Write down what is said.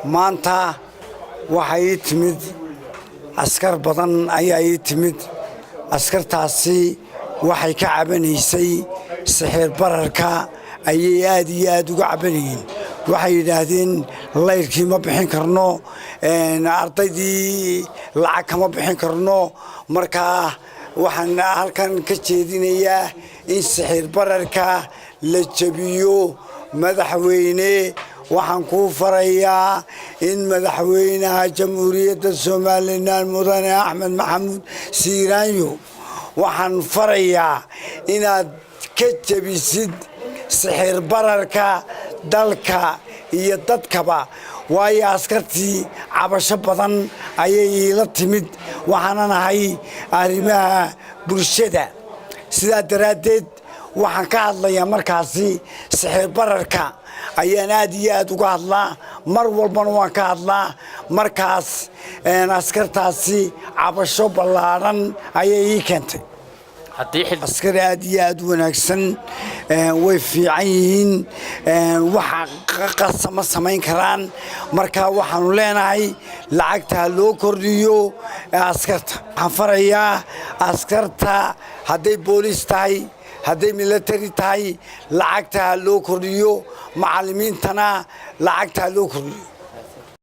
maanta waxay timid askar badan ayaa timid askartaasi waxay ka cabanaysay sixir bararka ayay aad iyo aad uga cabanayeen waxay yiraahdeen layrkii ma bixin karno ardaydii lacag kama bixin karno marka waxaan halkan ka jeedinayaa in sixir bararka la jabiyo madaxweyne waxaan ku farayaa in madaxweynaha jamhuuriyadda Soomaaliland mudane Axmed Maxamuud Siiraanyo waxaan farayaa inaad ka jabisid sixir bararka dalka iyo dadkaba waayo askartii cabasho badan ayay la timid waxaan nahay arrimaha bulshada sida daraadeed waxaan ka hadlayaa markaasi sixir bararka ayaan aad iyo aad uga hadlaa mar walbana waan ka hadlaa markaas askartaasi cabasho ballaaran ayay keentay askar aad iyo aad wanaagsan way fiican yihiin waxa qasama samayn karaan marka waxaanu leenahay lacagta loo kordhiyo askarta waxaan farayaa askarta haday booliis tahay haday military tahay lacagta loo kordhiyo macallimiintana lacagta loo kordhiyo